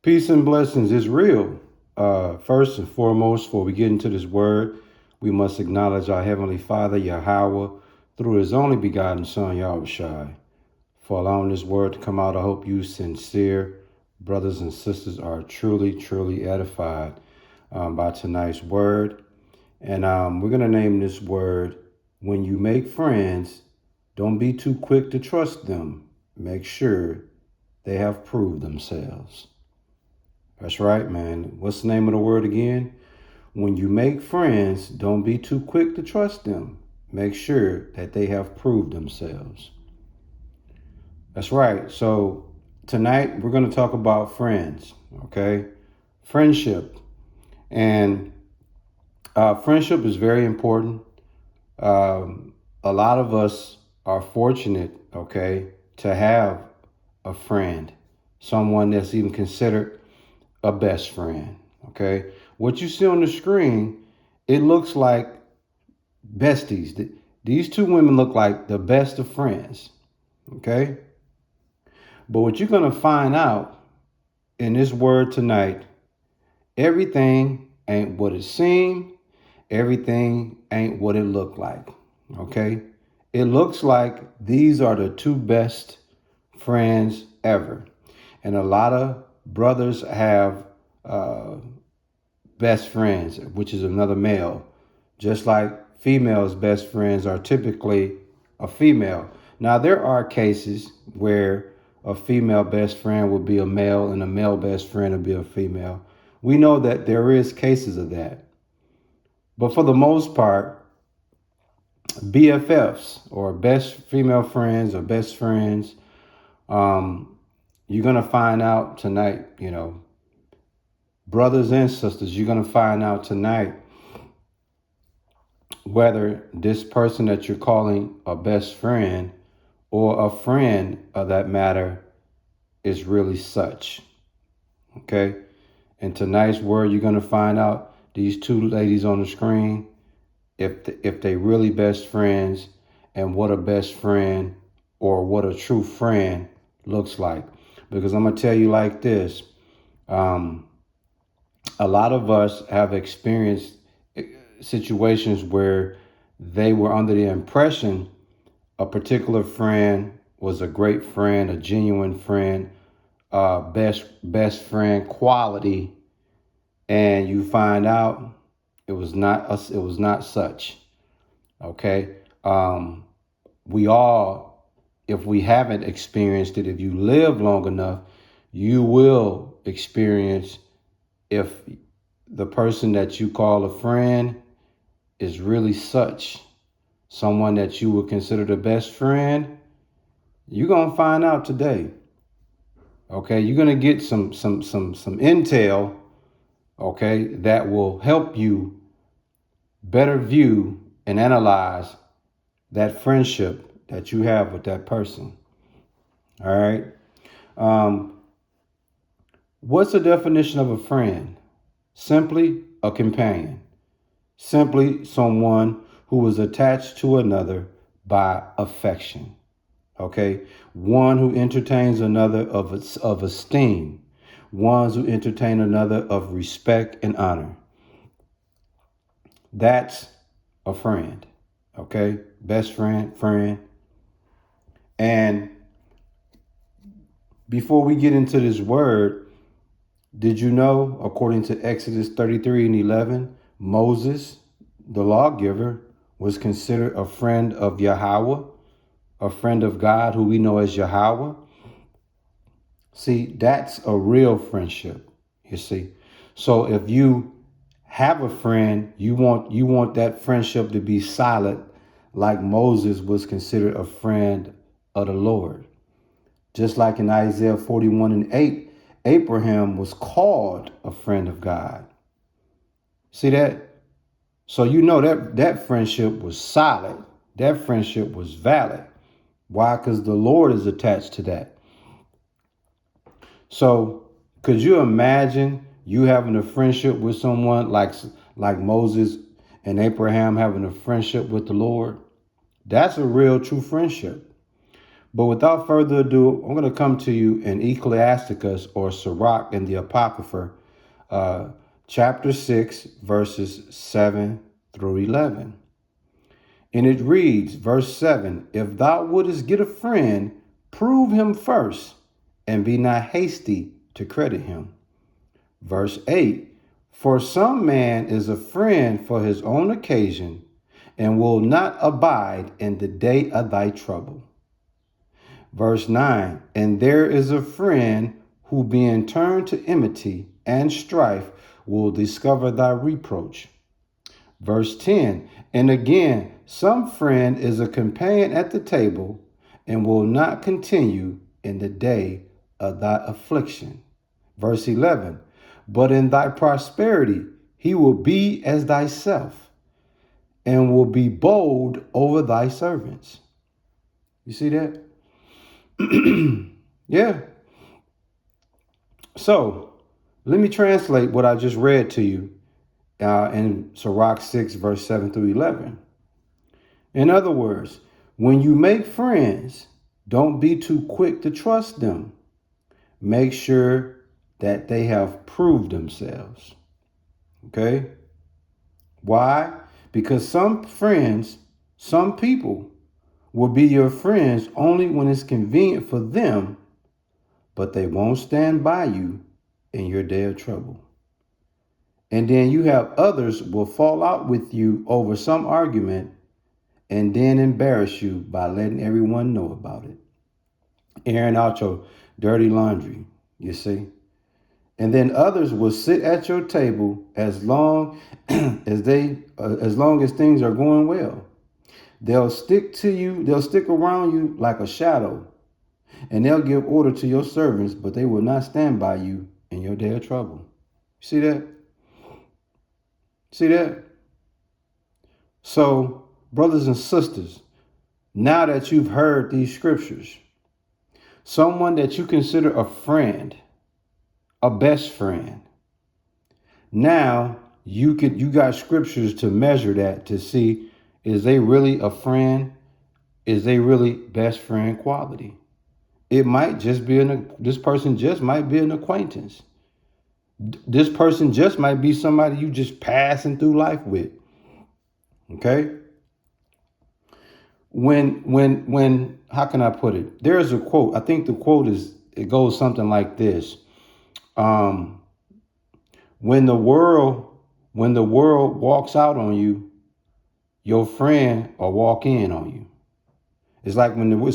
Peace and blessings is real. First and foremost, before we get into this word, we must acknowledge our Heavenly Father, Yahweh, through His only begotten Son, Yahushai. For allowing this word to come out, I hope you sincere brothers and sisters are truly edified by tonight's word. And we're going to name this word, when you make friends, don't be too quick to trust them. Make sure they have proved themselves. That's right, man. What's the name of the word again? When you make friends, don't be too quick to trust them. Make sure that they have proved themselves. That's right. So tonight we're going to talk about friends, okay? Friendship. And friendship is very important. A lot of us are fortunate, okay, to have a friend, someone that's even considered a best friend. Okay. What you see on the screen, it looks like besties. These two women look like the best of friends. Okay. But what you're going to find out in this word tonight, everything ain't what it seemed. Everything ain't what it looked like. Okay. It looks like these are the two best friends ever. And a lot of brothers have best friends, which is another male, just like females' best friends are typically a female. Now, there are cases where a female best friend would be a male and a male best friend would be a female. We know that there is cases of that. But for the most part, BFFs or best female friends or best friends, you're going to find out tonight, brothers and sisters, you're going to find out tonight whether this person that you're calling a best friend or a friend of that matter is really such. Okay? In tonight's word, you're going to find out these two ladies on the screen, if they really best friends and what a best friend or what a true friend looks like. Because I'm going to tell you like this. A lot of us have experienced situations where they were under the impression a particular friend was a great friend, a genuine friend, best friend quality, and you find out it was not us. It was not such. Okay, we all, if we haven't experienced it, if you live long enough, you will experience if the person that you call a friend is really such, someone that you would consider the best friend. You're gonna find out today. Okay, you're gonna get some intel, okay, that will help you better view and analyze that friendship that you have with that person. All right. What's the definition of a friend? Simply a companion. Simply someone who is attached to another by affection. Okay. One who entertains another of esteem. Ones who entertain another of respect and honor. That's a friend. Okay. Best friend. And before we get into this word, did you know, according to Exodus 33:11, Moses, the lawgiver, was considered a friend of Yahweh, a friend of God who we know as Yahweh? See, that's a real friendship, you see. So if you have a friend, you want that friendship to be solid, like Moses was considered a friend of the Lord. Just like in Isaiah 41:8, Abraham was called a friend of God. See that? So you know that friendship was solid. That friendship was valid. Why? Because the Lord is attached to that. So could you imagine you having a friendship with someone like Moses and Abraham having a friendship with the Lord? That's a real true friendship. But without further ado, I'm going to come to you in Ecclesiasticus or Sirach in the Apocrypha, uh, chapter 6, verses 7 through 11. And it reads, verse 7, if thou wouldest get a friend, prove him first, and be not hasty to credit him. Verse 8, for some man is a friend for his own occasion, and will not abide in the day of thy trouble. Verse 9, and there is a friend who being turned to enmity and strife will discover thy reproach. Verse 10, and again, some friend is a companion at the table and will not continue in the day of thy affliction. Verse 11, but in thy prosperity he will be as thyself and will be bold over thy servants. You see that? Yeah. So let me translate what I just read to you in Sirach 6, verse 7 through 11. In other words, when you make friends, don't be too quick to trust them. Make sure that they have proved themselves. Okay? Why? Because some friends, some people will be your friends only when it's convenient for them, but they won't stand by you in your day of trouble. And then you have others will fall out with you over some argument and then embarrass you by letting everyone know about it. Airing out your dirty laundry, you see. And then others will sit at your table as long as long as things are going well. They'll stick to you, they'll stick around you like a shadow, and they'll give order to your servants, but they will not stand by you in your day of trouble. See that? See that? So, brothers and sisters, now that you've heard these scriptures, someone that you consider a friend, a best friend, now you got scriptures to measure that to see, is they really a friend? Is they really best friend quality? It might just be this person just might be an acquaintance. This person just might be somebody you just passing through life with. Okay? When how can I put it? There's a quote. I think the quote it goes something like this. When the world walks out on you, your friend will walk in on you. It's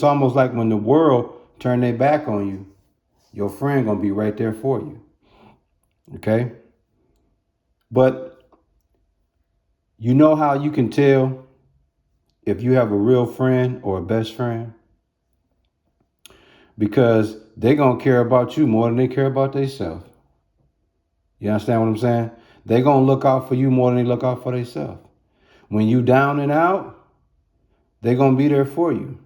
almost like when the world turn their back on you, your friend gonna be right there for you. Okay? But you know how you can tell if you have a real friend or a best friend? Because they're going to care about you more than they care about themselves. You understand what I'm saying? They're going to look out for you more than they look out for themselves. When you down and out, they're going to be there for you.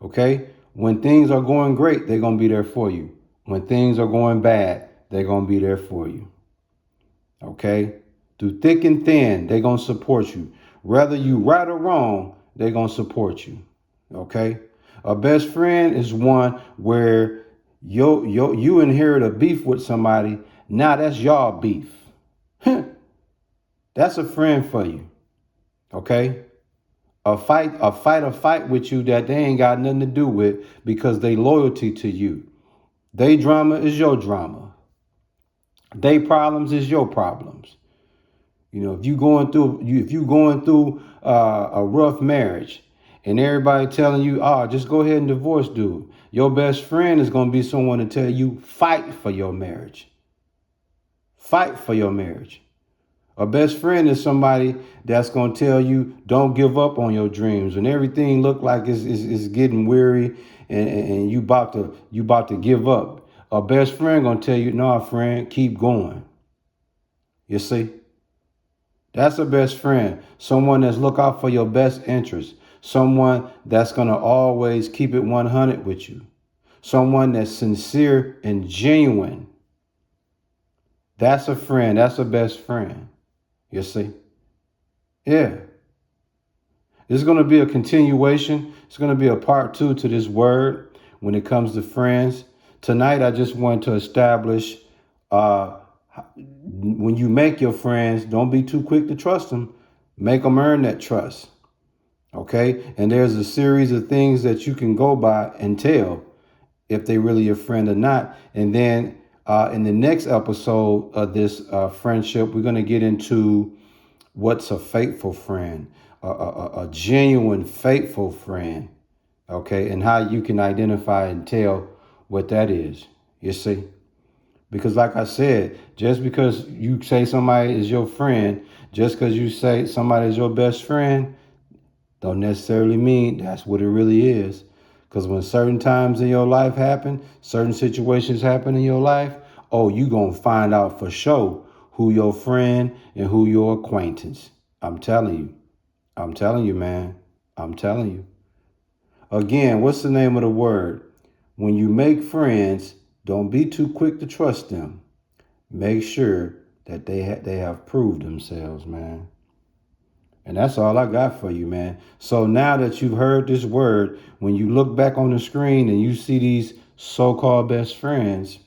Okay? When things are going great, they're going to be there for you. When things are going bad, they're going to be there for you. Okay? Through thick and thin, they're going to support you. Whether you right or wrong, they're going to support you. Okay? A best friend is one where you inherit a beef with somebody. Now that's y'all beef. That's a friend for you. Okay? A fight with you that they ain't got nothing to do with because they loyalty to you. They drama is your drama. They problems is your problems. You know, if you going through a rough marriage and everybody telling you, oh, just go ahead and divorce dude, your best friend is going to be someone to tell you, fight for your marriage. Fight for your marriage. A best friend is somebody that's going to tell you, don't give up on your dreams. When everything look like it's getting weary and you about to give up. A best friend going to tell you, no, friend, keep going. You see? That's a best friend. Someone that's look out for your best interest. Someone that's going to always keep it 100 with you. Someone that's sincere and genuine. That's a friend. That's a best friend. You see? Yeah. It's going to be a continuation. It's going to be a part 2 to this word when it comes to friends. Tonight, I just want to establish when you make your friends, don't be too quick to trust them. Make them earn that trust. Okay? And there's a series of things that you can go by and tell if they really your friend or not. And then in the next episode of this friendship, we're going to get into what's a faithful friend, a genuine faithful friend. Okay? And how you can identify and tell what that is. You see? Because like I said, just because you say somebody is your friend, just because you say somebody is your best friend, don't necessarily mean that's what it really is. Because when certain times in your life happen, certain situations happen in your life, oh, you going to find out for sure who your friend and who your acquaintance. I'm telling you. I'm telling you, man. I'm telling you. Again, what's the name of the word? When you make friends, don't be too quick to trust them. Make sure that they have proved themselves, man. And that's all I got for you, man. So now that you've heard this word, when you look back on the screen and you see these so-called best friends,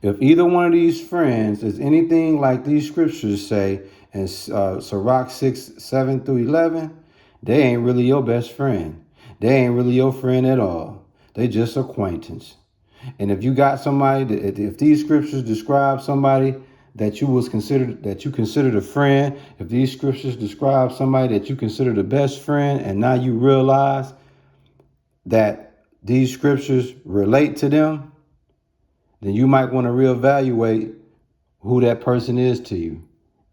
if either one of these friends is anything like these scriptures say in Sirach 6, 7 through 11, they ain't really your best friend. They ain't really your friend at all. They just acquaintance. And if you got somebody that, if these scriptures describe somebody that you considered a friend, if these scriptures describe somebody that you consider the best friend, and now you realize that these scriptures relate to them, then you might want to reevaluate who that person is to you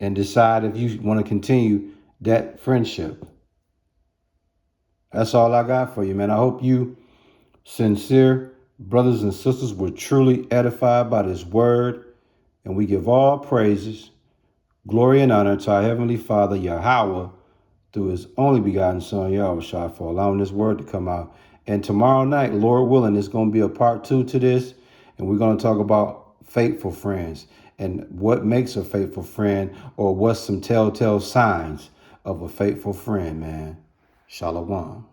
and decide if you want to continue that friendship. That's all I got for you, man. I hope you sincere brothers and sisters were truly edified by this word. And we give all praises, glory, and honor to our Heavenly Father, Yahweh, through his only begotten Son, Yahushua, for allowing this word to come out. And tomorrow night, Lord willing, it's going to be a part 2 to this. And we're going to talk about faithful friends and what makes a faithful friend, or what's some telltale signs of a faithful friend, man. Shalom.